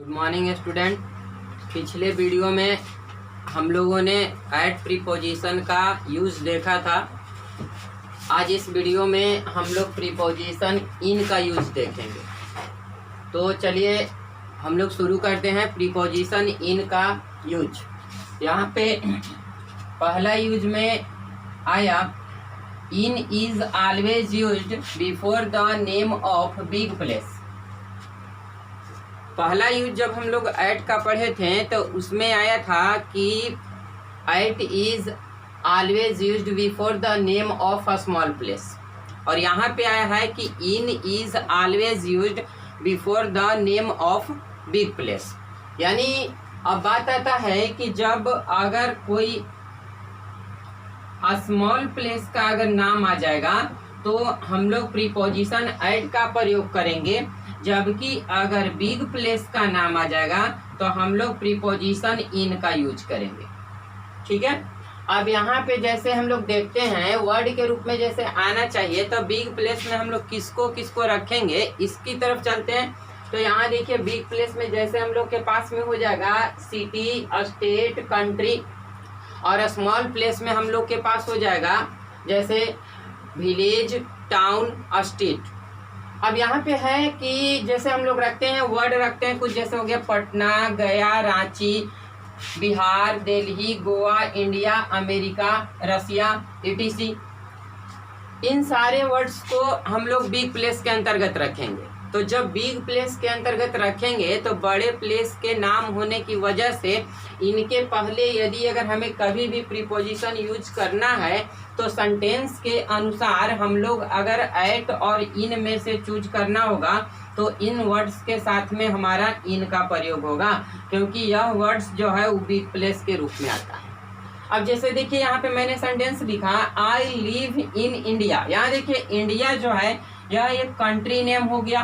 Good morning student. पिछले video में हम लोगों ने एट प्रीपोजिशन का यूज़ देखा था। आज इस वीडियो में हम लोग प्रीपोजिशन इन का यूज़ देखेंगे। तो चलिए हम लोग शुरू करते हैं प्रीपोजिशन इन का यूज। यहाँ पे पहला यूज में आया in is always used before the name of big place. पहला यूज जब हम लोग एट का पढ़े थे तो उसमें आया था कि at is always used before the name of a small place, और यहाँ पे आया है कि in is always used before the name of big place. यानी अब बात आता है कि जब अगर कोई स्मॉल प्लेस का अगर नाम आ जाएगा तो हम लोग प्रीपोजिशन एट का प्रयोग करेंगे, जबकि अगर बिग प्लेस का नाम आ जाएगा तो हम लोग प्रीपोजिशन इन का यूज करेंगे। ठीक है। अब यहाँ पे जैसे हम लोग देखते हैं वर्ड के रूप में जैसे आना चाहिए, तो बिग प्लेस में हम लोग किसको किसको रखेंगे इसकी तरफ चलते हैं। तो यहाँ देखिए बिग प्लेस में जैसे हम लोग के पास में हो जाएगा सिटी, स्टेट, कंट्री, और स्मॉल प्लेस में हम लोग के पास हो जाएगा जैसे विलेज, टाउन, स्टेट। अब यहाँ पे है कि जैसे हम लोग रखते हैं वर्ड रखते हैं कुछ जैसे हो गया पटना, गया, रांची, बिहार, दिल्ली, गोवा, इंडिया, अमेरिका, रसिया, etc। इन सारे वर्ड्स को हम लोग बिग प्लेस के अंतर्गत रखेंगे। तो जब बिग प्लेस के अंतर्गत रखेंगे तो बड़े प्लेस के नाम होने की वजह से इनके पहले यदि अगर हमें कभी भी प्रीपोजिशन यूज करना है तो सेंटेंस के अनुसार हम लोग अगर एट और इन में से चूज करना होगा तो इन वर्ड्स के साथ में हमारा इन का प्रयोग होगा, क्योंकि यह वर्ड्स जो है वो बिग प्लेस के रूप में आता है। अब जैसे देखिए यहाँ पे मैंने सेंटेंस लिखा आई लिव इन इंडिया। यहाँ देखिए इंडिया जो है यह एक कंट्री नेम हो गया,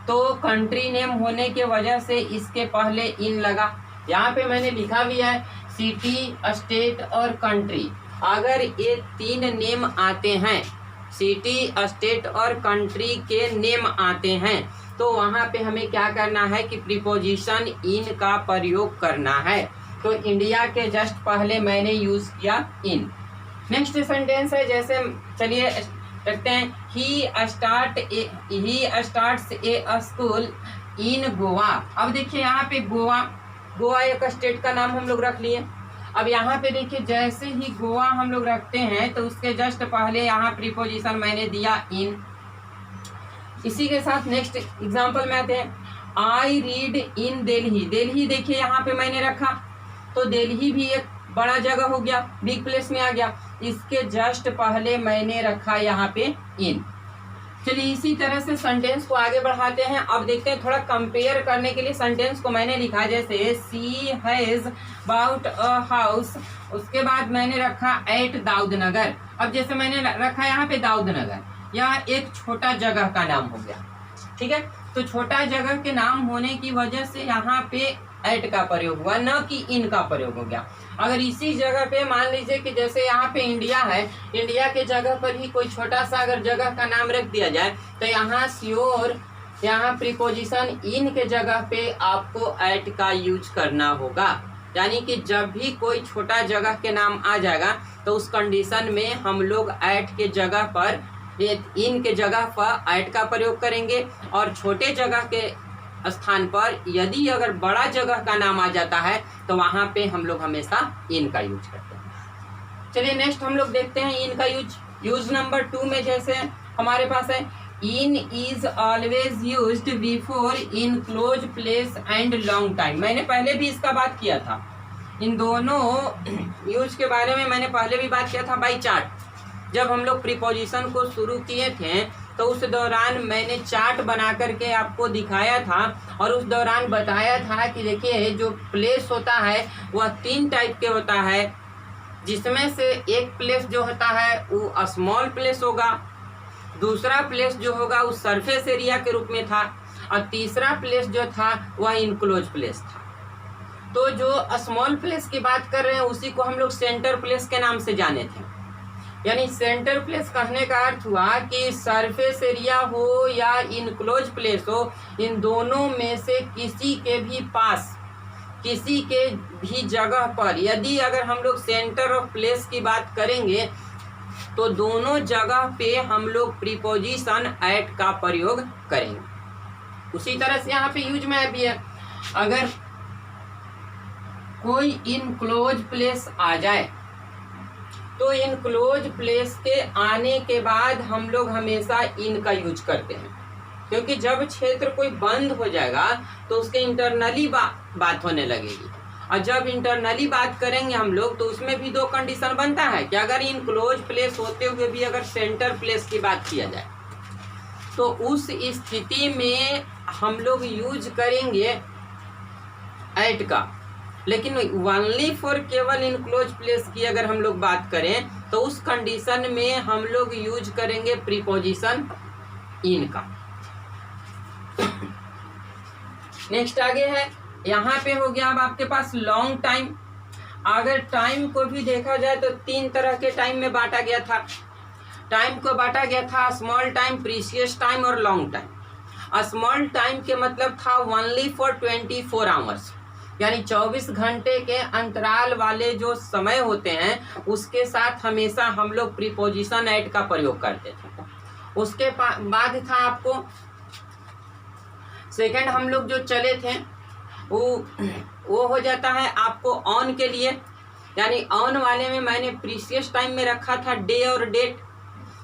तो कंट्री नेम होने के वजह से इसके पहले इन लगा। यहाँ पे मैंने लिखा भी है सिटी, स्टेट और कंट्री। अगर ये तीन नेम आते हैं, सिटी, स्टेट और कंट्री के नेम आते हैं, तो वहाँ पे हमें क्या करना है कि प्रीपोजिशन इन का प्रयोग करना है। तो इंडिया के जस्ट पहले मैंने यूज किया इन। नेक्स्ट सेंटेंस है जैसे चलिए रखते हैं ही स्टार्ट्स ए स्कूल इन गोवा। अब देखिए यहाँ पे गोवा एक स्टेट का नाम हम लोग रख लिए। अब यहाँ पे देखिए जैसे ही गोवा हम लोग रखते हैं तो उसके जस्ट पहले यहाँ प्रीपोजिशन मैंने दिया इन। इसी के साथ नेक्स्ट एग्जांपल में आते हैं I read in Delhi. Delhi देखिए यहाँ पे मैंने रखा, तो दिल्ली भी एक बड़ा जगह हो गया, बिग प्लेस में आ गया। इसके जस्ट पहले मैंने रखा यहाँ पे इन। चलिए इसी तरह से सेंटेंस को आगे बढ़ाते हैं। अब देखते हैं थोड़ा कंपेयर करने के लिए सेंटेंस को मैंने लिखा जैसे सी हैज बाउट अ हाउस, उसके बाद मैंने रखा एट दाऊदनगर। अब जैसे मैंने रखा यहाँ पे दाऊदनगर, यह एक छोटा जगह का नाम हो गया। ठीक है, तो छोटा जगह के नाम होने की वजह से यहाँ पे एट का प्रयोग हुआ, न कि इन का प्रयोग हो गया। अगर इसी जगह पे मान लीजिए कि जैसे यहाँ पे इंडिया है, इंडिया के जगह पर ही कोई छोटा सा अगर जगह का नाम रख दिया जाए तो यहाँ श्योर यहाँ प्रीपोजिशन इन के जगह पे आपको एट का यूज करना होगा। यानी कि जब भी कोई छोटा जगह के नाम आ जाएगा तो उस कंडीशन में हम लोग एट के जगह पर इन के जगह पर एट का प्रयोग करेंगे, और छोटे जगह के स्थान पर यदि अगर बड़ा जगह का नाम आ जाता है तो वहां पे हम लोग हमेशा इन का यूज करते हैं। चलिए नेक्स्ट हम लोग देखते हैं इन का यूज नंबर 2 में जैसे हमारे पास है in is always used before in close place and long time. मैंने पहले भी इसका बात किया था, इन दोनों यूज के बारे में मैंने पहले भी बात किया था बाई चार्ट। जब हम लोग प्रीपोजिशन को शुरू किए थे तो उस दौरान मैंने चार्ट बना करके आपको दिखाया था, और उस दौरान बताया था कि देखिए जो प्लेस होता है वह 3 टाइप के होता है, जिसमें से एक प्लेस जो होता है वो स्मॉल प्लेस होगा, दूसरा प्लेस जो होगा वो सरफेस एरिया के रूप में था, और तीसरा प्लेस जो था वह इनक्लोज प्लेस था। तो जो स्मॉल प्लेस की बात कर रहे हैं उसी को हम लोग सेंटर प्लेस के नाम से जाने थे। यानी सेंटर प्लेस कहने का अर्थ हुआ कि सरफेस एरिया हो या इनक्लोज प्लेस हो, इन दोनों में से किसी के भी पास, किसी के भी जगह पर यदि अगर हम लोग सेंटर ऑफ प्लेस की बात करेंगे तो दोनों जगह पे हम लोग प्रीपोजिशन एट का प्रयोग करेंगे। उसी तरह से यहाँ पे यूज में भी है, अगर कोई इनक्लोज प्लेस आ जाए तो इनक्लोज प्लेस के आने के बाद हम लोग हमेशा इन का यूज करते हैं, क्योंकि जब क्षेत्र कोई बंद हो जाएगा तो उसके इंटरनली बात होने लगेगी, और जब इंटरनली बात करेंगे हम लोग तो उसमें भी दो कंडीशन बनता है कि अगर इनक्लोज प्लेस होते हुए भी अगर सेंटर प्लेस की बात किया जाए तो उस स्थिति में हम लोग यूज करेंगे एट का। लेकिन ओनली फॉर केवल इनक्लोज प्लेस की अगर हम लोग बात करें तो उस कंडीशन में हम लोग यूज करेंगे प्रीपोजिशन इन का। नेक्स्ट आगे है, यहाँ पे हो गया अब आपके पास लॉन्ग टाइम। अगर टाइम को भी देखा जाए तो तीन तरह के टाइम में बांटा गया था। टाइम को बांटा गया था स्मॉल टाइम, प्रीशियस टाइम और लॉन्ग टाइम। स्मॉल टाइम के मतलब था ओनली फॉर 24 आवर्स, यानी 24 घंटे के अंतराल वाले जो समय होते हैं उसके साथ हमेशा हम लोग प्रीपोजिशन एट का प्रयोग करते थे। उसके बाद था आपको सेकंड हम लोग जो चले थे वो हो जाता है आपको ऑन के लिए, यानी ऑन वाले में मैंने प्रीशियस टाइम में रखा था डे और डेट।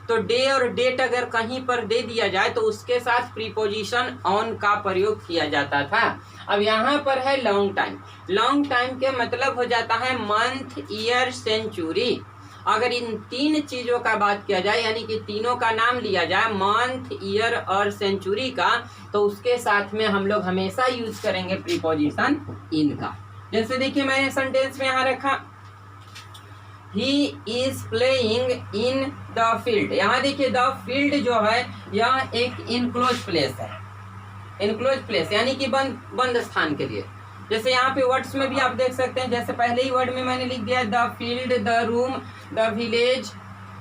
तो डे और डेट अगर कहीं पर दे दिया जाए तो उसके साथ प्रीपोजिशन ऑन का प्रयोग किया जाता था। अब यहाँ पर है लॉन्ग टाइम। लॉन्ग टाइम के मतलब हो जाता है मंथ, ईयर, सेंचुरी। अगर इन तीन चीज़ों का बात किया जाए, यानी कि तीनों का नाम लिया जाए मंथ, ईयर और सेंचुरी का, तो उसके साथ में हम लोग हमेशा यूज करेंगे प्रीपोजिशन इन का। जैसे देखिए मैंने सेंटेंस में यहाँ रखा he is playing in the field. यहाँ देखिए द फील्ड जो है यह एक इनक्लोज प्लेस है। इनक्लोज प्लेस यानी कि बंद स्थान के लिए। जैसे यहाँ पे वर्ड्स में भी आप देख सकते हैं, जैसे पहले ही वर्ड में मैंने लिख दिया the field, the room, the village,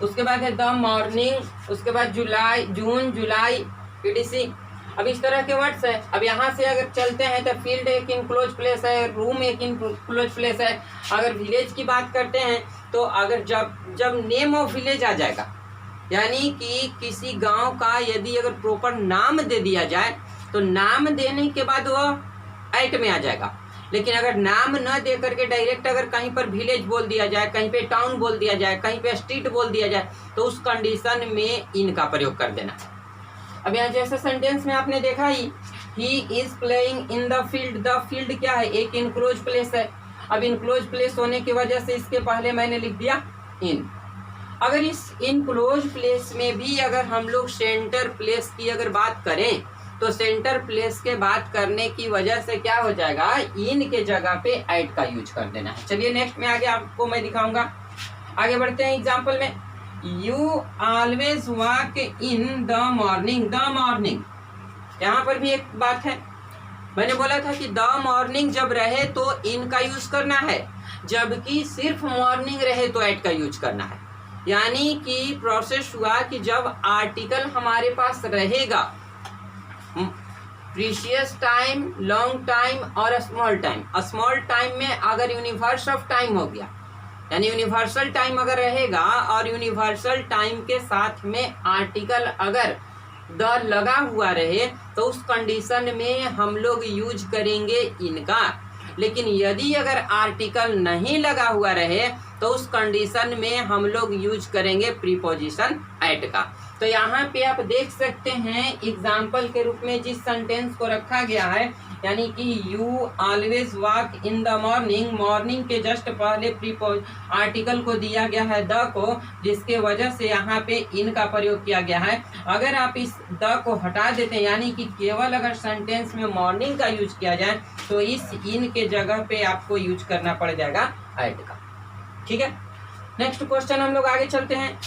उसके बाद है द मॉर्निंग, उसके बाद जुलाई, जून, जुलाई, etc। अब इस तरह के वर्ड्स है। अब यहाँ से अगर चलते हैं तो फील्ड एक इनक्लोज प्लेस है, रूम एक इनक्लोज प्लेस है। अगर विलेज की बात करते हैं तो अगर जब नेम ऑफ विलेज आ जाएगा, यानी कि किसी गांव का यदि अगर प्रॉपर नाम दे दिया जाए तो नाम देने के बाद वह एट में आ जाएगा। लेकिन अगर नाम न दे करके डायरेक्ट अगर कहीं पर विलेज बोल दिया जाए, कहीं पे टाउन बोल दिया जाए, कहीं पे स्ट्रीट बोल दिया जाए, तो उस कंडीशन में इन का प्रयोग कर देना। अब यहाँ जैसे सेंटेंस में आपने देखा he is playing in the field. The field क्या है? एक इनक्लोज प्लेस है। अब इनक्लोज प्लेस होने की वजह से इसके पहले मैंने लिख दिया इन। अगर इस इनक्लोज प्लेस में भी अगर हम लोग सेंटर प्लेस की अगर बात करें तो सेंटर प्लेस के बात करने की वजह से क्या हो जाएगा, इन के जगह पे एट का यूज कर देना है। चलिए नेक्स्ट में आगे आपको मैं दिखाऊंगा। आगे बढ़ते हैं एग्जाम्पल में। You always walk in the morning. The morning, यहाँ पर भी एक बात है, मैंने बोला था कि द मॉर्निंग जब रहे तो इन का यूज करना है, जबकि सिर्फ मॉर्निंग रहे तो एट का यूज करना है। यानी कि प्रोसेस हुआ कि जब आर्टिकल हमारे पास रहेगा, प्रीशियस टाइम, लॉन्ग टाइम और स्मॉल टाइम। स्मॉल टाइम में अगर यूनिवर्स ऑफ टाइम हो गया, यानी यूनिवर्सल टाइम अगर रहेगा और यूनिवर्सल टाइम के साथ में आर्टिकल अगर द लगा हुआ रहे तो उस कंडीशन में हम लोग यूज करेंगे इनका। लेकिन यदि अगर आर्टिकल नहीं लगा हुआ रहे तो उस कंडीशन में हम लोग यूज करेंगे प्रीपोजिशन एट का। तो यहाँ पे आप देख सकते हैं एग्जाम्पल के रूप में जिस सेंटेंस को रखा गया है, यानी कि you always walk in the morning. Morning के जस्ट पहले आर्टिकल को दिया गया है द को, जिसके वजह से यहाँ पे इन का प्रयोग किया गया है। अगर आप इस द को हटा देते हैं, यानी कि केवल अगर सेंटेंस में मॉर्निंग का यूज किया जाए तो इस इन के जगह पे आपको यूज करना पड़ जाएगा एट का। ठीक है, नेक्स्ट क्वेश्चन हम लोग आगे चलते हैं।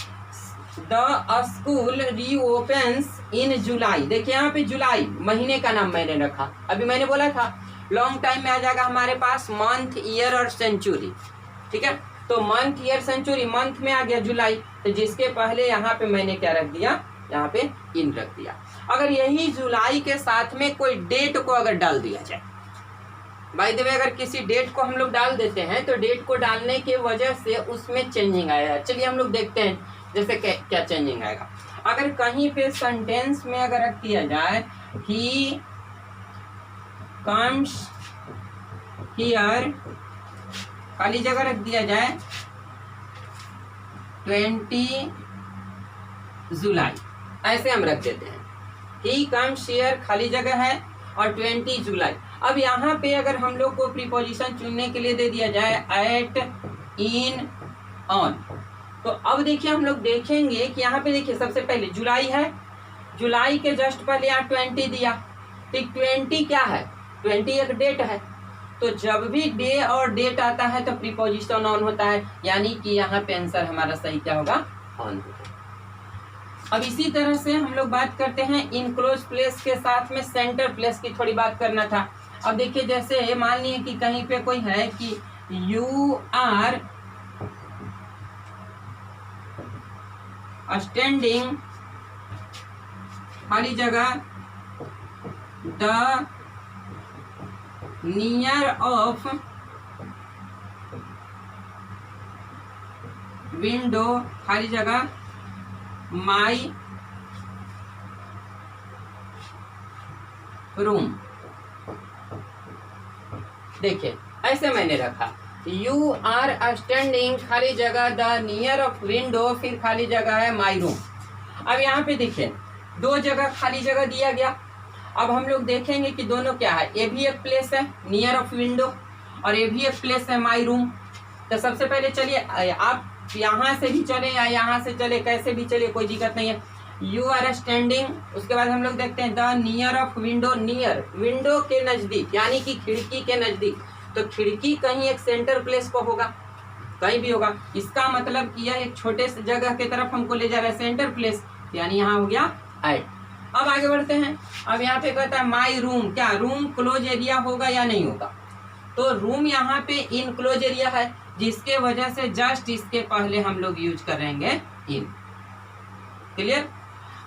द स्कूल रीओपन्स इन जुलाई। देखिए यहाँ पे जुलाई महीने का नाम मैंने रखा। अभी मैंने बोला था लॉन्ग टाइम में आ जाएगा हमारे पास मंथ, ईयर और सेंचुरी। ठीक है, तो मंथ ईयर सेंचुरी, मंथ में आ गया जुलाई, तो जिसके पहले यहाँ पे मैंने क्या रख दिया, यहाँ पे इन रख दिया। अगर यही जुलाई के साथ में कोई डेट को अगर डाल दिया जाए, बाय द वे अगर किसी डेट को हम लोग डाल देते हैं तो डेट को डालने के वजह से उसमें चेंजिंग आएगा। चलिए हम लोग देखते हैं जैसे क्या चेंजिंग आएगा। अगर कहीं पे सेंटेंस में अगर रख दिया जाए ही कम्स हियर, खाली जगह रख दिया जाए 20 जुलाई, ऐसे हम रख देते हैं। ही कम्स हियर खाली जगह है और 20 जुलाई। अब यहाँ पे अगर हम लोग को प्रीपोजिशन चुनने के लिए दे दिया जाए एट, इन, ऑन, तो अब देखिए हम लोग देखेंगे कि यहाँ पे देखिए सबसे पहले जुलाई है, जुलाई के जस्ट पहले यहाँ 20 दिया, तो 20 क्या है, 20 एक डेट है, तो जब भी डे और डेट आता है तो प्रीपोजिशन ऑन होता है, यानी कि यहाँ पे आंसर हमारा सही क्या होगा, ऑन होगा। अब इसी तरह से हम लोग बात करते हैं इनक्लोज प्लेस के साथ में सेंटर प्लेस की थोड़ी बात करना था। अब देखिए जैसे मान लिए कि कहीं पे कोई है कि यू आर स्टैंडिंग, खाली जगह द नियर ऑफ विंडो, खाली जगह माई रूम। देखिए ऐसे मैंने रखा, यू आर स्टैंडिंग खाली जगह द नियर ऑफ विंडो, फिर खाली जगह है माई रूम। अब यहाँ पे देखिए दो जगह खाली जगह दिया गया। अब हम लोग देखेंगे कि दोनों क्या है, ये भी एक प्लेस है नियर ऑफ विंडो और ये भी एक प्लेस है माई रूम। तो सबसे पहले चलिए आप यहाँ से भी चले या यहाँ से चले, कैसे भी चले कोई दिक्कत नहीं है। यू आर स्टैंडिंग, उसके बाद हम लोग देखते हैं the near of window, near window के नजदीक यानी कि खिड़की के नजदीक, तो खिड़की कहीं एक सेंटर प्लेस पर होगा, कहीं भी होगा, इसका मतलब कि यह एक छोटे से जगह की तरफ हमको ले जा रहा है सेंटर प्लेस, यानी यहाँ हो गया एट। अब आगे बढ़ते हैं। अब यहाँ पे कहता है माई रूम, क्या रूम क्लोज एरिया होगा या नहीं होगा, तो रूम यहाँ पे इनक्लोज एरिया है, जिसके वजह से जस्ट इसके पहले हम लोग यूज करेंगे इन। क्लियर।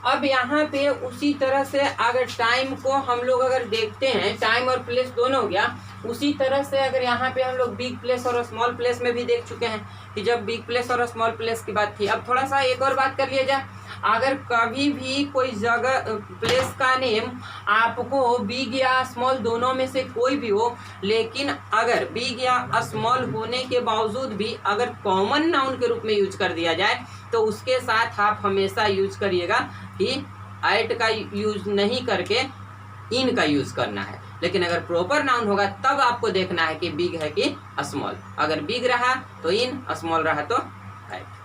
अब यहाँ पे उसी तरह से अगर टाइम को हम लोग अगर देखते हैं, टाइम और प्लेस दोनों हो गया, उसी तरह से अगर यहाँ पे हम लोग बिग प्लेस और स्मॉल प्लेस में भी देख चुके हैं कि जब बिग प्लेस और स्मॉल प्लेस की बात थी। अब थोड़ा सा एक और बात कर लिया जाए, अगर कभी भी कोई जगह प्लेस का नेम आपको बिग या स्मॉल दोनों में से कोई भी हो, लेकिन अगर बिग या स्मॉल होने के बावजूद भी अगर कॉमन नाउन के रूप में यूज कर दिया जाए तो उसके साथ आप हमेशा यूज करिएगा कि एट का यूज नहीं करके इन का यूज करना है। लेकिन अगर प्रॉपर नाउन होगा तब आपको देखना है कि बिग है कि स्मॉल। अगर बिग रहा तो इन, स्मॉल रहा तो एट।